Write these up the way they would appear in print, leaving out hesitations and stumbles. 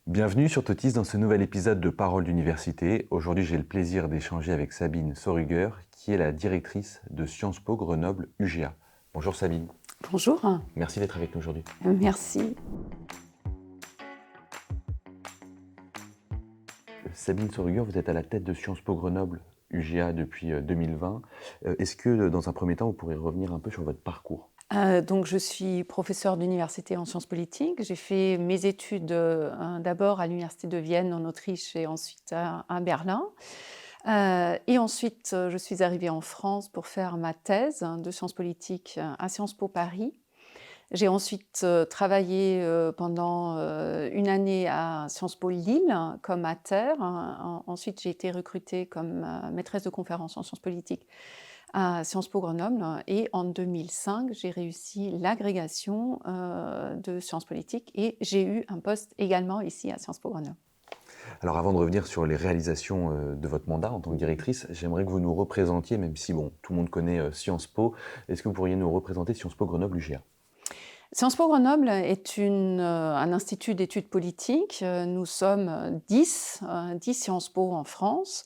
Bienvenue sur Totis dans ce nouvel épisode de Paroles d'université. Aujourd'hui, j'ai le plaisir d'échanger avec Sabine Sorruger, qui est la directrice de Sciences Po Grenoble UGA. Bonjour Sabine. Bonjour. Merci d'être avec nous aujourd'hui. Merci. Sabine Sorruger, vous êtes à la tête de Sciences Po Grenoble UGA depuis 2020. Est-ce que dans un premier temps, vous pourrez revenir un peu sur votre parcours ? Donc, je suis professeure d'université en sciences politiques. J'ai fait mes études d'abord à l'université de Vienne en Autriche et ensuite à Berlin. Et ensuite, je suis arrivée en France pour faire ma thèse de sciences politiques à Sciences Po Paris. J'ai ensuite travaillé pendant une année à Sciences Po Lille comme mater. Ensuite, j'ai été recrutée comme maîtresse de conférence en sciences politiques à Sciences Po Grenoble et en 2005, j'ai réussi l'agrégation de sciences politiques et j'ai eu un poste également ici à Sciences Po Grenoble. Alors avant de revenir sur les réalisations de votre mandat en tant que directrice, j'aimerais que vous nous représentiez, même si tout le monde connaît Sciences Po, est-ce que vous pourriez nous représenter Sciences Po Grenoble UGA ? Sciences Po Grenoble est un institut d'études politiques. Nous sommes 10 Sciences Po en France.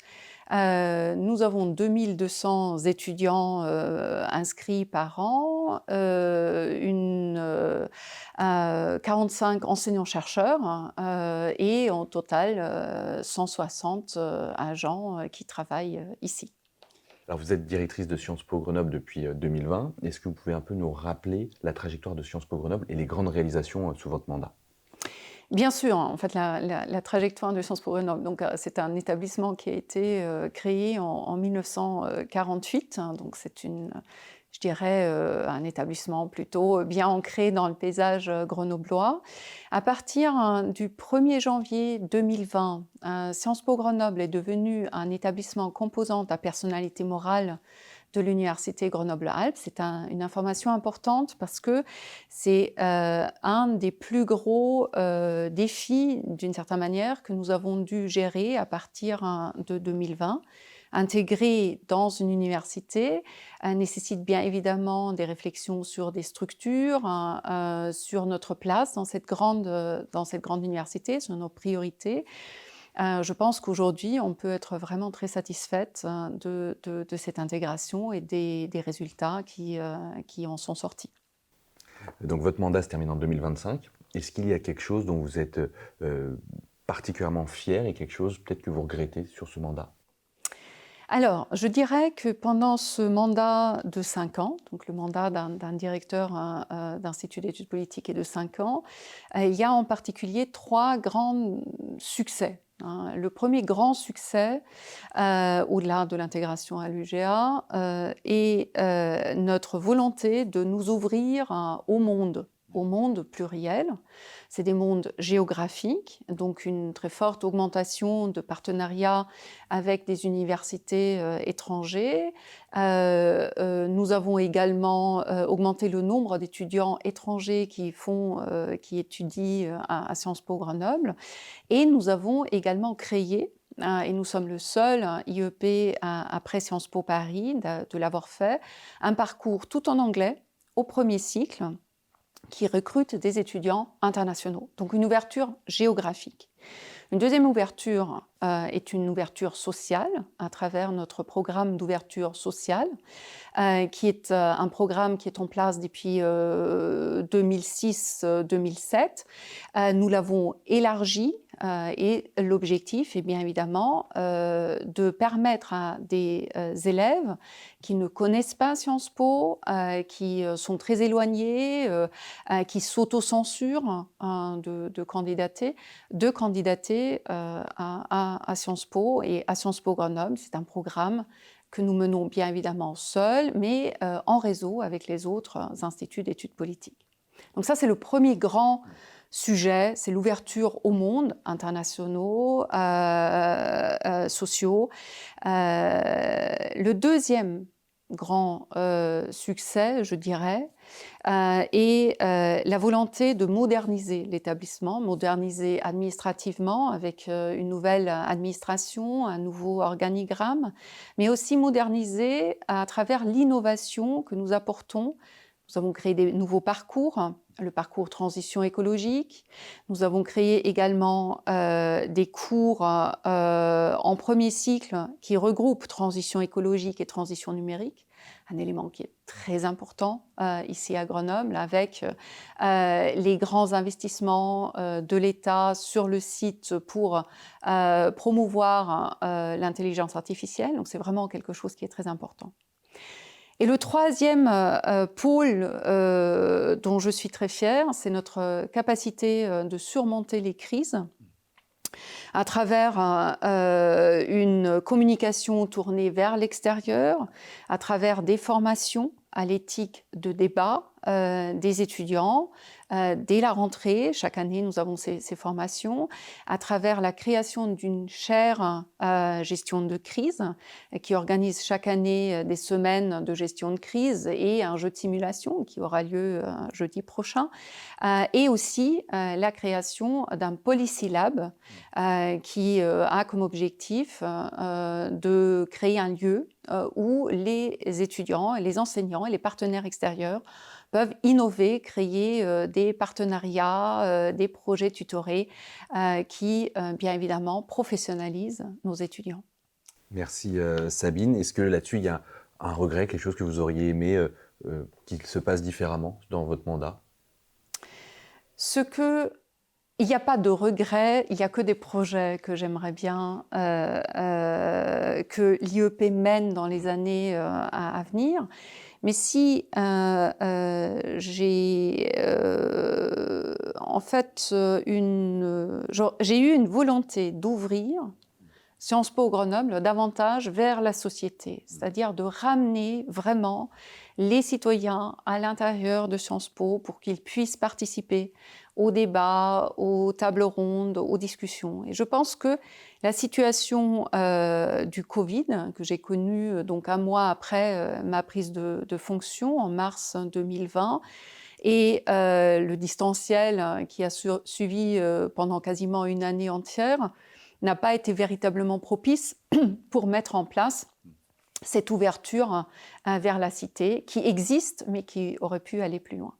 Nous avons 2200 étudiants inscrits par an, 45 enseignants-chercheurs et en total 160 agents qui travaillent ici. Alors vous êtes directrice de Sciences Po Grenoble depuis 2020. Est-ce que vous pouvez un peu nous rappeler la trajectoire de Sciences Po Grenoble et les grandes réalisations sous votre mandat ? Bien sûr, en fait, la trajectoire de Sciences Po Grenoble, donc c'est un établissement qui a été créé en 1948, donc c'est je dirais, un établissement plutôt bien ancré dans le paysage grenoblois. À partir du 1er janvier 2020, Sciences Po Grenoble est devenu un établissement composant à personnalité morale de l'Université Grenoble-Alpes. C'est une information importante parce que c'est un des plus gros défis, d'une certaine manière, que nous avons dû gérer à partir de 2020. Intégrer dans une université nécessite bien évidemment des réflexions sur des structures, sur notre place dans cette grande université, sur nos priorités. Je pense qu'aujourd'hui, on peut être vraiment très satisfaite de cette intégration et des résultats qui en sont sortis. Donc votre mandat se termine en 2025. Est-ce qu'il y a quelque chose dont vous êtes particulièrement fier et quelque chose peut-être que vous regrettez sur ce mandat ? Alors, je dirais que pendant ce mandat de 5 ans, donc le mandat d'un directeur d'institut d'études politiques est de 5 ans, il y a en particulier 3 grands succès. Le premier grand succès, au-delà de l'intégration à l'UGA, est notre volonté de nous ouvrir au monde pluriel. C'est des mondes géographiques, donc une très forte augmentation de partenariats avec des universités étrangères. Nous avons également augmenté le nombre d'étudiants étrangers qui étudient à Sciences Po Grenoble. Et nous avons également créé, et nous sommes le seul IEP après Sciences Po Paris de l'avoir fait, un parcours tout en anglais au premier cycle, qui recrute des étudiants internationaux. Donc une ouverture géographique. Une deuxième ouverture est une ouverture sociale à travers notre programme d'ouverture sociale, qui est un programme qui est en place depuis 2006-2007. Nous l'avons élargi et l'objectif est bien évidemment de permettre à des élèves qui ne connaissent pas Sciences Po, qui sont très éloignés, qui s'autocensurent de candidater à Sciences Po et à Sciences Po Grenoble. C'est un programme que nous menons bien évidemment seuls, mais en réseau avec les autres instituts d'études politiques. Donc ça, c'est le premier grand sujet, c'est l'ouverture au monde, internationaux, sociaux. Le deuxième grand succès, je dirais, et la volonté de moderniser l'établissement, moderniser administrativement avec une nouvelle administration, un nouveau organigramme, mais aussi moderniser à travers l'innovation que nous apportons. Nous avons créé des nouveaux parcours, le parcours transition écologique. Nous avons créé également des cours en premier cycle qui regroupent transition écologique et transition numérique, un élément qui est très important ici à Grenoble, avec les grands investissements de l'État sur le site pour promouvoir l'intelligence artificielle. Donc c'est vraiment quelque chose qui est très important. Et le troisième pôle dont je suis très fière, c'est notre capacité de surmonter les crises à travers une communication tournée vers l'extérieur, à travers des formations à l'éthique de débat des étudiants. Dès la rentrée, chaque année, nous avons ces formations, à travers la création d'une chaire gestion de crise, qui organise chaque année des semaines de gestion de crise et un jeu de simulation qui aura lieu jeudi prochain, et aussi la création d'un Policy Lab qui a comme objectif de créer un lieu où les étudiants, les enseignants et les partenaires extérieurs peuvent innover, créer des partenariats, des projets tutorés qui, bien évidemment, professionnalisent nos étudiants. Merci Sabine. Est-ce que là-dessus, il y a un regret, quelque chose que vous auriez aimé qu'il se passe différemment dans votre mandat? Il n'y a pas de regret, il n'y a que des projets que j'aimerais bien que l'IEP mène dans les années à venir. Mais si j'ai en fait j'ai eu une volonté d'ouvrir Sciences Po Grenoble davantage vers la société, c'est-à-dire de ramener vraiment les citoyens à l'intérieur de Sciences Po pour qu'ils puissent participer aux débats, aux tables rondes, aux discussions. Et je pense que la situation du Covid, que j'ai connue donc un mois après ma prise de fonction en mars 2020, et le distanciel qui a suivi pendant quasiment une année entière, n'a pas été véritablement propice pour mettre en place cette ouverture vers la cité qui existe, mais qui aurait pu aller plus loin.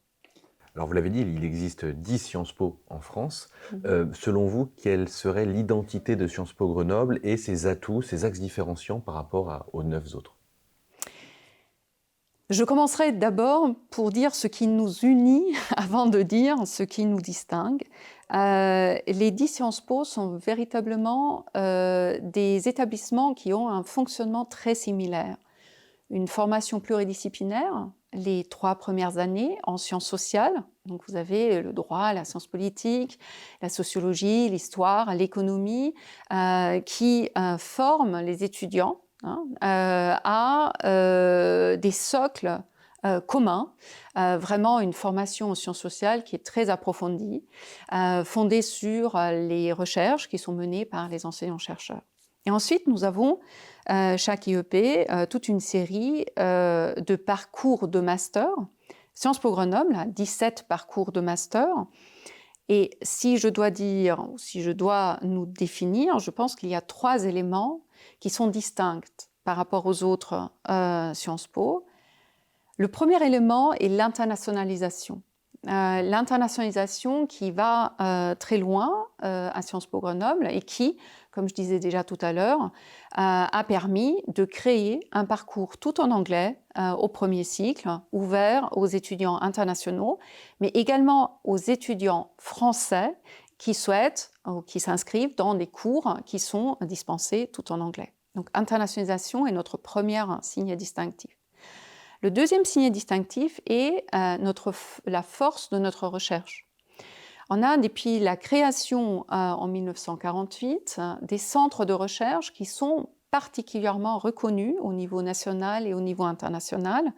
Alors vous l'avez dit, il existe 10 Sciences Po en France. Selon vous, quelle serait l'identité de Sciences Po Grenoble et ses atouts, ses axes différenciants par rapport aux 9 autres? Je commencerai d'abord pour dire ce qui nous unit avant de dire ce qui nous distingue. Les 10 Sciences Po sont véritablement des établissements qui ont un fonctionnement très similaire. Une formation pluridisciplinaire, les 3 premières années en sciences sociales. Donc vous avez le droit, la science politique, la sociologie, l'histoire, l'économie, qui forment les étudiants à des socles communs, vraiment une formation en sciences sociales qui est très approfondie, fondée sur les recherches qui sont menées par les enseignants-chercheurs. Et ensuite, nous avons chaque IEP toute une série de parcours de master. Sciences Po Grenoble a 17 parcours de master. Et si je dois dire, ou si je dois nous définir, je pense qu'il y a 3 éléments qui sont distincts par rapport aux autres Sciences Po. Le premier élément est l'internationalisation. L'internationalisation qui va très loin à Sciences Po Grenoble et qui, comme je disais déjà tout à l'heure, a permis de créer un parcours tout en anglais au premier cycle, ouvert aux étudiants internationaux, mais également aux étudiants français qui souhaitent ou qui s'inscrivent dans des cours qui sont dispensés tout en anglais. Donc, internationalisation est notre premier signe distinctif. Le deuxième signe distinctif est la force de notre recherche. On a, depuis la création en 1948, des centres de recherche qui sont particulièrement reconnus au niveau national et au niveau international.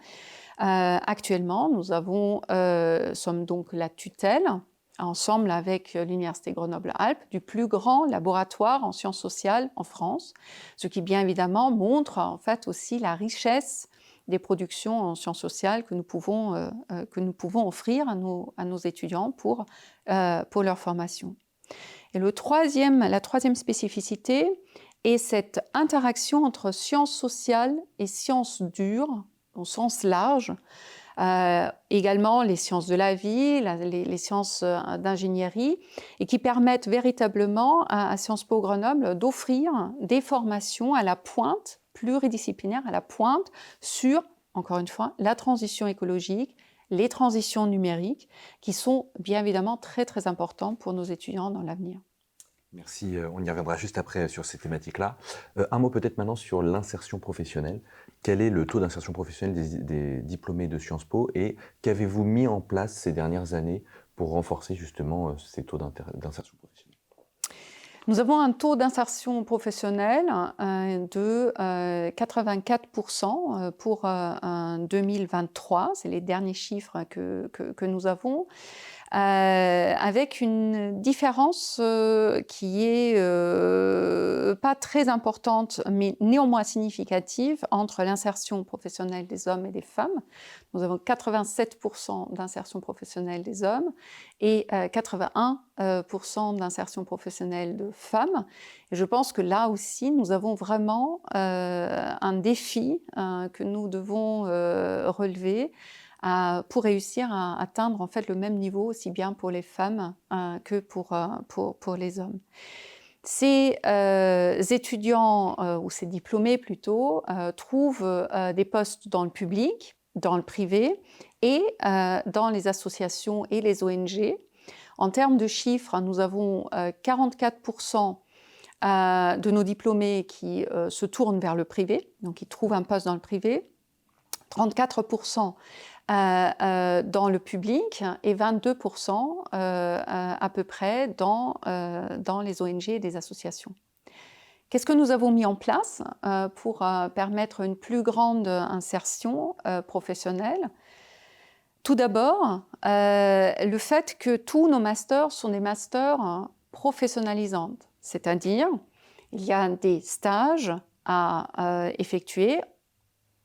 Actuellement, nous sommes donc la tutelle, ensemble avec l'Université Grenoble-Alpes, du plus grand laboratoire en sciences sociales en France, ce qui bien évidemment montre en fait aussi la richesse des productions en sciences sociales que nous pouvons offrir à nos étudiants pour leur formation. Et la troisième spécificité est cette interaction entre sciences sociales et sciences dures, au sens large, Également les sciences de la vie, les sciences d'ingénierie, et qui permettent véritablement à Sciences Po Grenoble d'offrir des formations à la pointe, pluridisciplinaires à la pointe, sur, encore une fois, la transition écologique, les transitions numériques, qui sont bien évidemment très très importantes pour nos étudiants dans l'avenir. Merci, on y reviendra juste après sur ces thématiques-là. Un mot peut-être maintenant sur l'insertion professionnelle. Quel est le taux d'insertion professionnelle des diplômés de Sciences Po et qu'avez-vous mis en place ces dernières années pour renforcer justement ces taux d'insertion professionnelle? Nous avons un taux d'insertion professionnelle de 84% pour 2023. C'est les derniers chiffres que nous avons. Avec une différence qui est pas très importante, mais néanmoins significative entre l'insertion professionnelle des hommes et des femmes. Nous avons 87% d'insertion professionnelle des hommes et 81% d'insertion professionnelle de femmes. Et je pense que là aussi, nous avons vraiment un défi que nous devons relever pour réussir à atteindre en fait le même niveau aussi bien pour les femmes que pour les hommes. Ces étudiants ou ces diplômés plutôt trouvent des postes dans le public, dans le privé et dans les associations et les ONG. En termes de chiffres, nous avons 44% de nos diplômés qui se tournent vers le privé, donc ils trouvent un poste dans le privé, 34% dans le public et 22% à peu près dans les ONG et les associations. Qu'est-ce que nous avons mis en place pour permettre une plus grande insertion professionnelle? Tout d'abord, le fait que tous nos masters sont des masters professionnalisants, c'est-à-dire il y a des stages à effectuer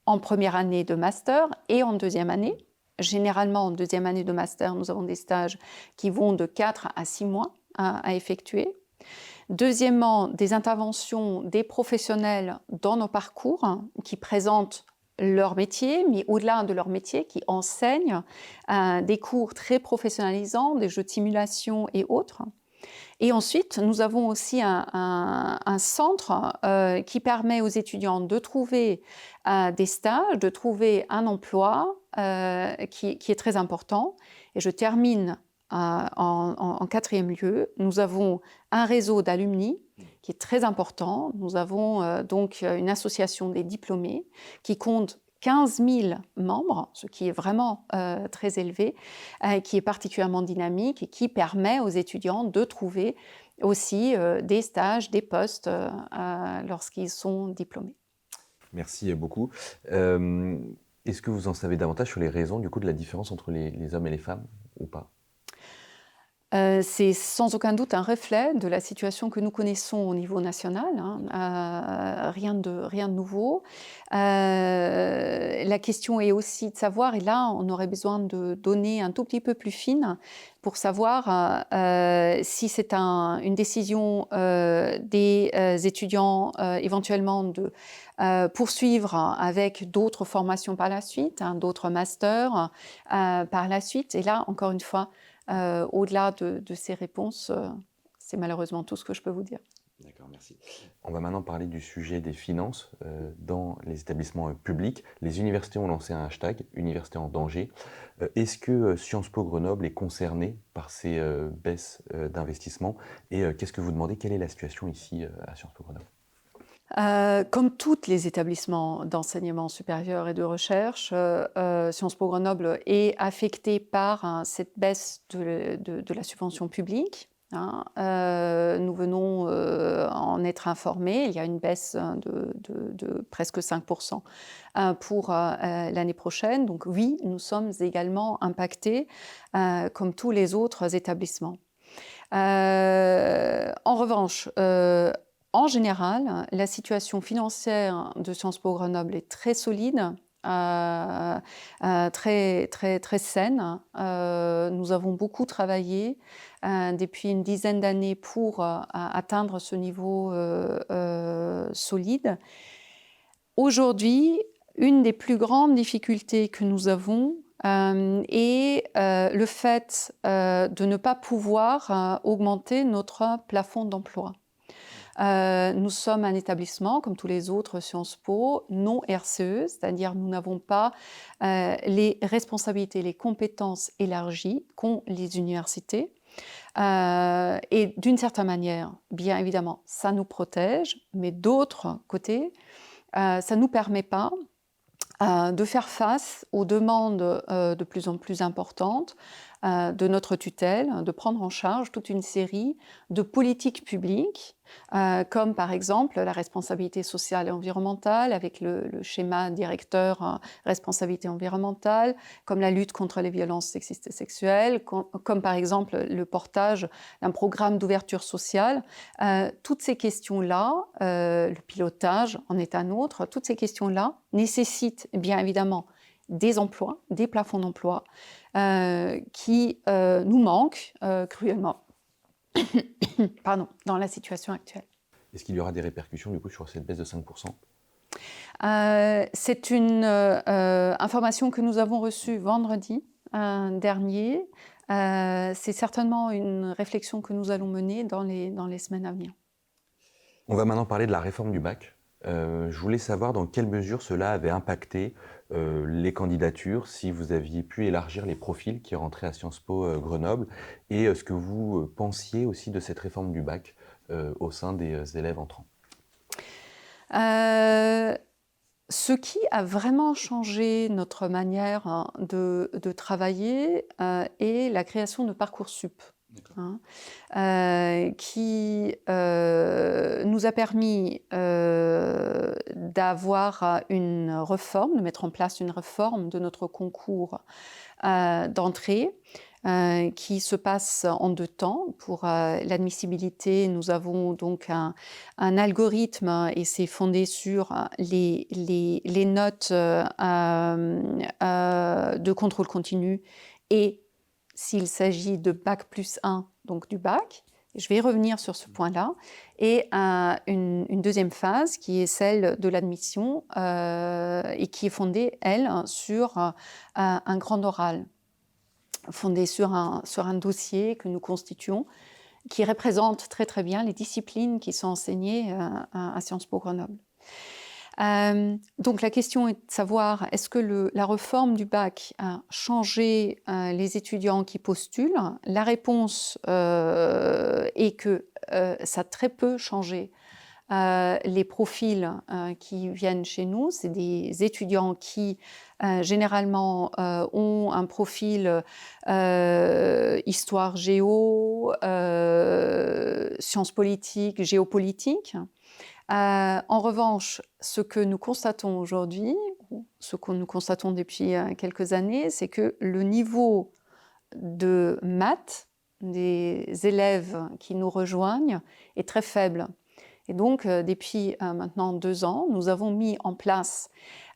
en première année de master et en deuxième année. Généralement, en deuxième année de master, nous avons des stages qui vont de 4 à 6 mois à effectuer. Deuxièmement, des interventions des professionnels dans nos parcours qui présentent leur métier, mais au-delà de leur métier, qui enseignent des cours très professionnalisants, des jeux de simulation et autres. Et ensuite, nous avons aussi un centre qui permet aux étudiants de trouver des stages, de trouver un emploi qui est très important. Et je termine en quatrième lieu. Nous avons un réseau d'alumni qui est très important. Nous avons donc une association des diplômés qui compte 15 000 membres, ce qui est vraiment très élevé, qui est particulièrement dynamique et qui permet aux étudiants de trouver aussi des stages, des postes lorsqu'ils sont diplômés. Merci beaucoup. Est-ce que vous en savez davantage sur les raisons du coup de la différence entre les hommes et les femmes ou pas? C'est sans aucun doute un reflet de la situation que nous connaissons au niveau national, rien de nouveau. La question est aussi de savoir, et là on aurait besoin de données un tout petit peu plus fines pour savoir si c'est une décision des étudiants éventuellement de poursuivre avec d'autres formations par la suite, d'autres masters par la suite. Et là, encore une fois, au-delà de ces réponses, c'est malheureusement tout ce que je peux vous dire. D'accord, merci. On va maintenant parler du sujet des finances dans les établissements publics. Les universités ont lancé un hashtag, Université en danger. Est-ce que Sciences Po Grenoble est concernée par ces baisses d'investissement? Et qu'est-ce que vous demandez? Quelle est la situation ici à Sciences Po Grenoble? Comme tous les établissements d'enseignement supérieur et de recherche, Sciences Po Grenoble est affectée par cette baisse de la subvention publique. Nous venons en être informés. Il y a une baisse de presque 5% pour l'année prochaine. Donc oui, nous sommes également impactés comme tous les autres établissements. En revanche, en général, la situation financière de Sciences Po Grenoble est très solide, très saine. Nous avons beaucoup travaillé depuis une dizaine d'années pour atteindre ce niveau solide. Aujourd'hui, une des plus grandes difficultés que nous avons le fait de ne pas pouvoir augmenter notre plafond d'emploi. Nous sommes un établissement, comme tous les autres Sciences Po, non RCE, c'est-à-dire nous n'avons pas les responsabilités, les compétences élargies qu'ont les universités. Et d'une certaine manière, bien évidemment, ça nous protège, mais d'autre côté, ça ne nous permet pas de faire face aux demandes de plus en plus importantes de notre tutelle, de prendre en charge toute une série de politiques publiques, comme par exemple la responsabilité sociale et environnementale avec le schéma directeur responsabilité environnementale, comme la lutte contre les violences sexistes et sexuelles, comme par exemple le portage d'un programme d'ouverture sociale. Toutes ces questions-là, le pilotage en est un autre, toutes ces questions-là nécessitent bien évidemment des emplois, des plafonds d'emploi qui nous manquent cruellement pardon, dans la situation actuelle. Est-ce qu'il y aura des répercussions du coup sur cette baisse de 5%? C'est une information que nous avons reçue vendredi dernier. C'est certainement une réflexion que nous allons mener dans les semaines à venir. On va maintenant parler de la réforme du bac. Je voulais savoir dans quelle mesure cela avait impacté les candidatures, si vous aviez pu élargir les profils qui rentraient à Sciences Po Grenoble, et ce que vous pensiez aussi de cette réforme du bac au sein des élèves entrants. Ce qui a vraiment changé notre manière de travailler est la création de Parcoursup. Qui nous a permis d'avoir une réforme, de mettre en place une réforme de notre concours d'entrée qui se passe en 2 temps. Pour l'admissibilité, nous avons donc un algorithme et c'est fondé sur les notes de contrôle continu et s'il s'agit de Bac+1, donc du bac. Je vais revenir sur ce point-là. Et une deuxième phase qui est celle de l'admission et qui est fondée, elle, sur un grand oral, fondé sur un dossier que nous constituons, qui représente très très bien les disciplines qui sont enseignées à Sciences Po Grenoble. Donc la question est de savoir, est-ce que la réforme du bac a changé les étudiants qui postulent? La réponse est que ça a très peu changé les profils qui viennent chez nous. C'est des étudiants qui généralement ont un profil histoire géo, sciences politiques, géopolitique. En revanche, ce que nous constatons aujourd'hui, ce que nous constatons depuis quelques années, c'est que le niveau de maths des élèves qui nous rejoignent est très faible. Et donc, depuis maintenant 2 ans, nous avons mis en place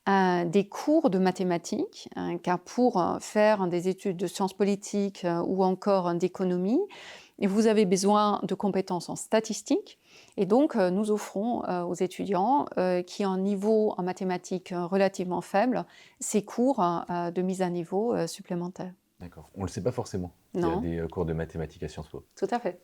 des cours de mathématiques, car pour faire des études de sciences politiques ou encore d'économie, vous avez besoin de compétences en statistiques. Et donc, nous offrons aux étudiants qui ont un niveau en mathématiques relativement faible ces cours de mise à niveau supplémentaires. D'accord. On ne le sait pas forcément. Non. Il y a des cours de mathématiques à Sciences Po. Tout à fait.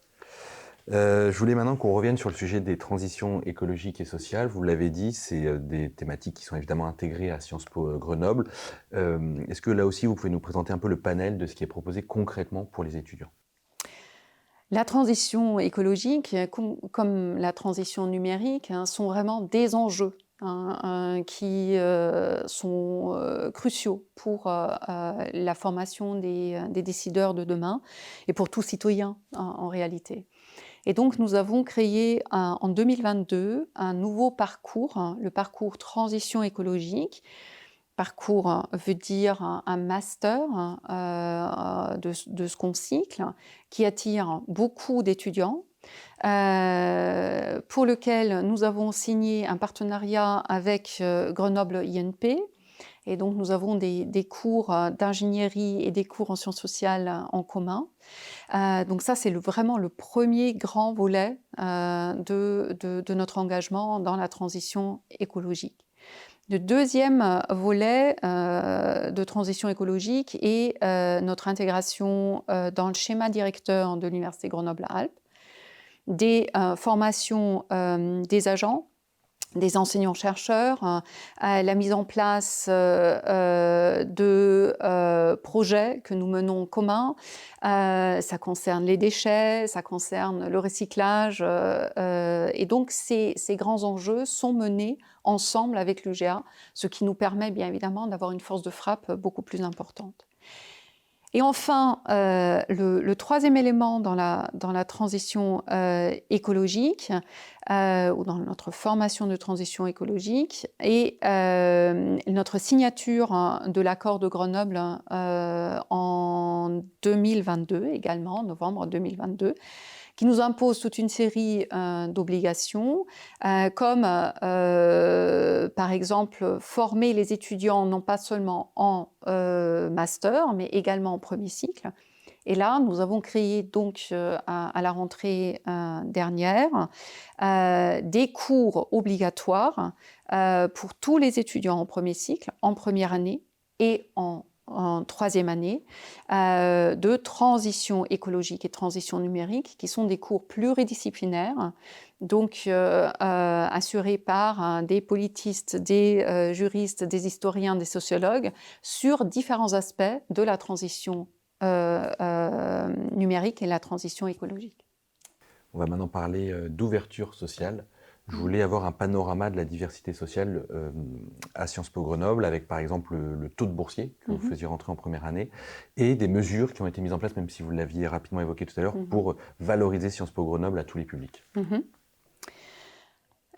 Je voulais maintenant qu'on revienne sur le sujet des transitions écologiques et sociales. Vous l'avez dit, c'est des thématiques qui sont évidemment intégrées à Sciences Po Grenoble. Est-ce que là aussi, vous pouvez nous présenter un peu le panel de ce qui est proposé concrètement pour les étudiants ? La transition écologique, comme la transition numérique, sont vraiment des enjeux qui sont cruciaux pour la formation des décideurs de demain et pour tout citoyen en réalité. Et donc nous avons créé en 2022 un nouveau parcours, le parcours transition écologique. Parcours veut dire un master de second cycle qui attire beaucoup d'étudiants, pour lequel nous avons signé un partenariat avec Grenoble INP. Et donc nous avons des cours d'ingénierie et des cours en sciences sociales en commun. Donc ça, c'est vraiment le premier grand volet de notre engagement dans la transition écologique. Le deuxième volet de transition écologique est notre intégration dans le schéma directeur de l'Université Grenoble-Alpes, des formations des agents, des enseignants-chercheurs, la mise en place de projets que nous menons en commun. Ça concerne les déchets, ça concerne le recyclage. Et donc, ces grands enjeux sont menés ensemble avec l'UGA, ce qui nous permet bien évidemment d'avoir une force de frappe beaucoup plus importante. Et enfin, le troisième élément dans la transition écologique, ou dans notre formation de transition écologique, est notre signature de l'accord de Grenoble en 2022, également, en novembre 2022, qui nous impose toute une série d'obligations, comme par exemple former les étudiants non pas seulement en master, mais également en premier cycle. Et là, nous avons créé donc à la rentrée dernière des cours obligatoires pour tous les étudiants en premier cycle, en première année et en troisième année, de transition écologique et transition numérique, qui sont des cours pluridisciplinaires, donc assurés par des politistes, des juristes, des historiens, des sociologues, sur différents aspects de la transition numérique et la transition écologique. On va maintenant parler d'ouverture sociale. Je voulais avoir un panorama de la diversité sociale à Sciences Po Grenoble, avec par exemple le taux de boursiers que vous faisiez rentrer en première année, et des mesures qui ont été mises en place, même si vous l'aviez rapidement évoqué tout à l'heure, pour valoriser Sciences Po Grenoble à tous les publics.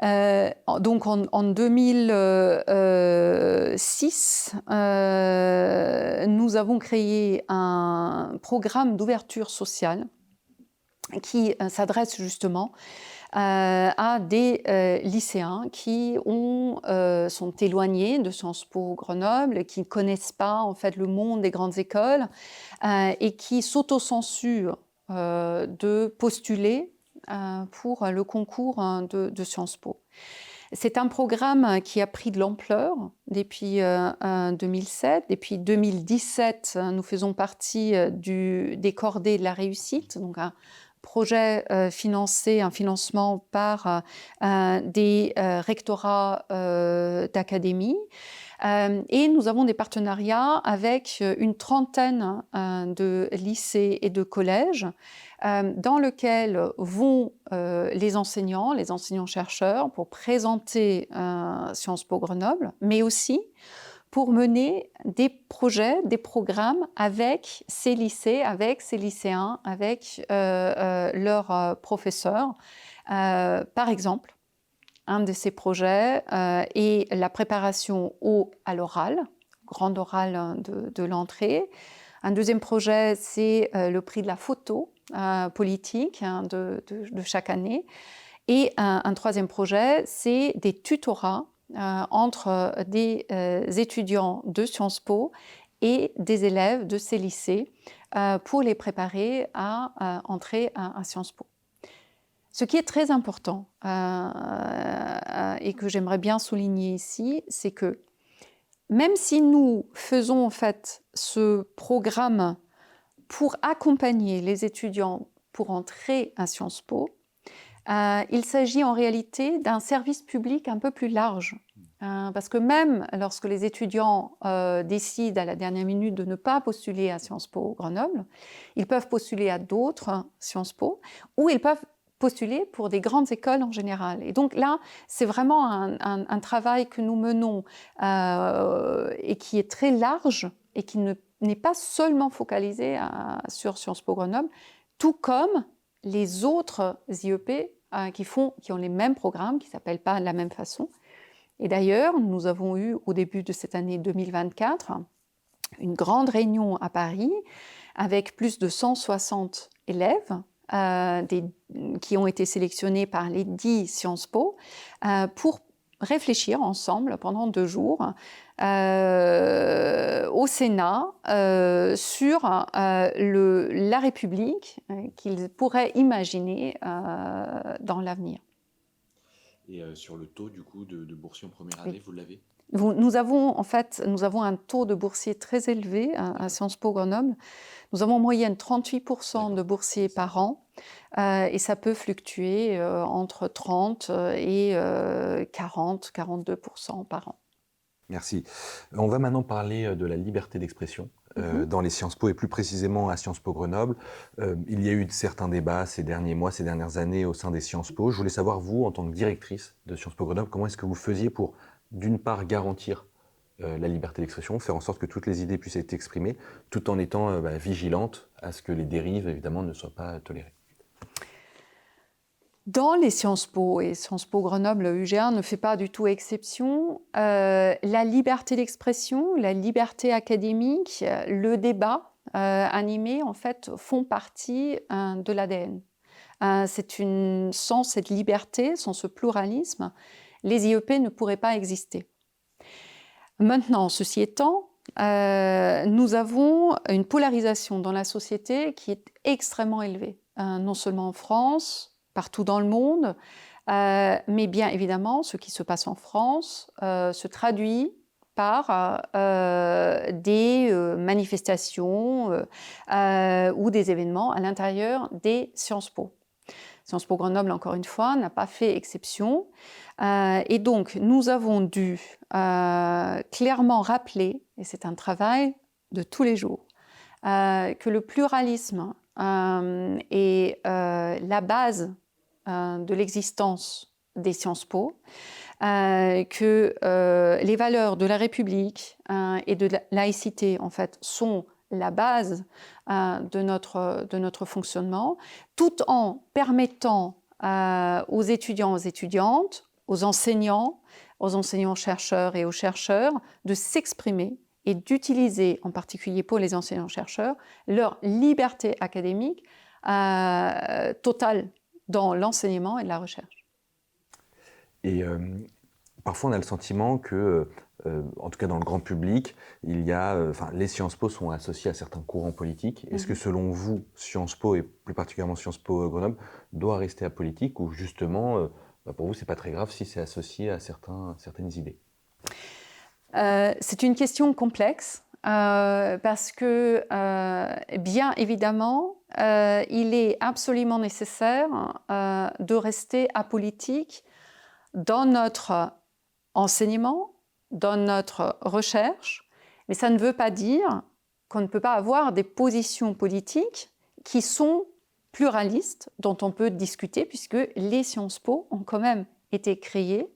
Donc en 2006, nous avons créé un programme d'ouverture sociale qui s'adresse justement à des lycéens qui sont éloignés de Sciences Po Grenoble, qui ne connaissent pas en fait le monde des grandes écoles et qui s'autocensurent de postuler pour le concours de Sciences Po. C'est un programme qui a pris de l'ampleur depuis 2007. Depuis 2017, nous faisons partie des cordées de la réussite, donc un projet financé, un financement par des rectorats d'académie. Et nous avons des partenariats avec une trentaine de lycées et de collèges dans lesquels vont les enseignants-chercheurs pour présenter Sciences Po Grenoble, mais aussi pour mener des projets, des programmes avec ces lycées, avec ces lycéens, avec leurs professeurs. Par exemple, un de ces projets est la préparation à l'oral, grand oral de l'entrée. Un deuxième projet, c'est le prix de la photo politique de chaque année. Et un troisième projet, c'est des tutorats entre des étudiants de Sciences Po et des élèves de ces lycées pour les préparer à entrer à Sciences Po. Ce qui est très important et que j'aimerais bien souligner ici, c'est que même si nous faisons en fait ce programme pour accompagner les étudiants pour entrer à Sciences Po, il s'agit en réalité d'un service public un peu plus large. Parce que même lorsque les étudiants décident à la dernière minute de ne pas postuler à Sciences Po Grenoble, ils peuvent postuler à d'autres Sciences Po, ou ils peuvent postuler pour des grandes écoles en général. Et donc là, c'est vraiment un travail que nous menons et qui est très large et qui n'est pas seulement focalisé sur Sciences Po Grenoble, tout comme les autres IEP qui ont les mêmes programmes, qui ne s'appellent pas de la même façon. Et d'ailleurs, nous avons eu au début de cette année 2024 une grande réunion à Paris avec plus de 160 élèves qui ont été sélectionnés par les 10 Sciences Po pour réfléchir ensemble pendant 2 jours au Sénat sur la République qu'ils pourraient imaginer dans l'avenir. Et sur le taux du coup de boursiers en première année, vous l'avez ? Nous avons un taux de boursiers très élevé à Sciences Po Grenoble. Nous avons en moyenne 38% de boursiers par an et ça peut fluctuer entre 30 et 40, 42% par an. Merci. On va maintenant parler de la liberté d'expression dans les Sciences Po et plus précisément à Sciences Po Grenoble. Il y a eu certains débats ces derniers mois, ces dernières années au sein des Sciences Po. Je voulais savoir, vous, en tant que directrice de Sciences Po Grenoble, comment est-ce que vous faisiez pour, d'une part, garantir la liberté d'expression, faire en sorte que toutes les idées puissent être exprimées, tout en étant vigilante à ce que les dérives, évidemment, ne soient pas tolérées. Dans les Sciences Po, et Sciences Po Grenoble UGA ne fait pas du tout exception, la liberté d'expression, la liberté académique, le débat animé, en fait, font partie de l'ADN. Sans cette liberté, sans ce pluralisme, les IEP ne pourraient pas exister. Maintenant, ceci étant, nous avons une polarisation dans la société qui est extrêmement élevée, non seulement en France, partout dans le monde, mais bien évidemment, ce qui se passe en France se traduit par des manifestations ou des événements à l'intérieur des Sciences Po. Sciences Po Grenoble, encore une fois, n'a pas fait exception. Et donc, nous avons dû clairement rappeler, et c'est un travail de tous les jours, que le pluralisme est la base de l'existence des Sciences Po, que les valeurs de la République et de la laïcité, en fait, sont la base de notre fonctionnement, tout en permettant aux étudiants, aux étudiantes, aux enseignants-chercheurs et aux chercheurs de s'exprimer et d'utiliser, en particulier pour les enseignants-chercheurs, leur liberté académique totale dans l'enseignement et la recherche. Et parfois, on a le sentiment que, en tout cas dans le grand public, les Sciences Po sont associées à certains courants politiques. Est-ce que selon vous, Sciences Po, et plus particulièrement Sciences Po Grenoble, doit rester apolitique ou justement, pour vous, c'est pas très grave si c'est associé à certaines idées? C'est une question complexe parce que, bien évidemment, il est absolument nécessaire de rester apolitique dans notre enseignement, dans notre recherche, mais ça ne veut pas dire qu'on ne peut pas avoir des positions politiques qui sont pluralistes, dont on peut discuter, puisque les Sciences Po ont quand même été créées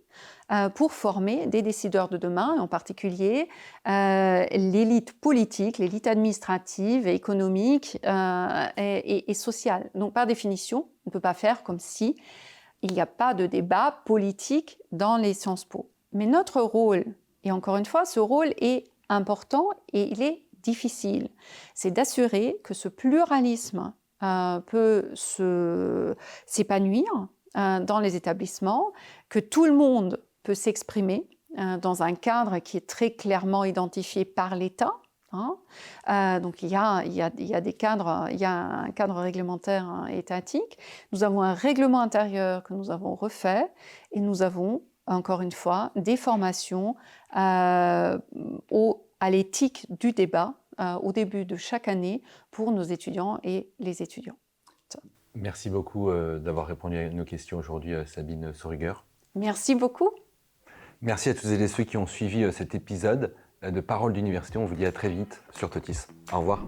pour former des décideurs de demain, et en particulier l'élite politique, l'élite administrative, économique et sociale. Donc par définition, on ne peut pas faire comme si il n'y a pas de débat politique dans les Sciences Po. Mais notre rôle, et encore une fois, ce rôle est important et il est difficile, c'est d'assurer que ce pluralisme peut s'épanouir dans les établissements, que tout le monde peut s'exprimer dans un cadre qui est très clairement identifié par l'État. Donc il y a des cadres, il y a un cadre réglementaire étatique. Nous avons un règlement intérieur que nous avons refait et nous avons, encore une fois, des formations à l'éthique du débat au début de chaque année pour nos étudiants et les étudiants. Merci beaucoup d'avoir répondu à nos questions aujourd'hui, Sabine Soruger. Merci beaucoup. Merci à toutes et ceux qui ont suivi cet épisode de Parole d'Université. On vous dit à très vite sur Totis. Au revoir.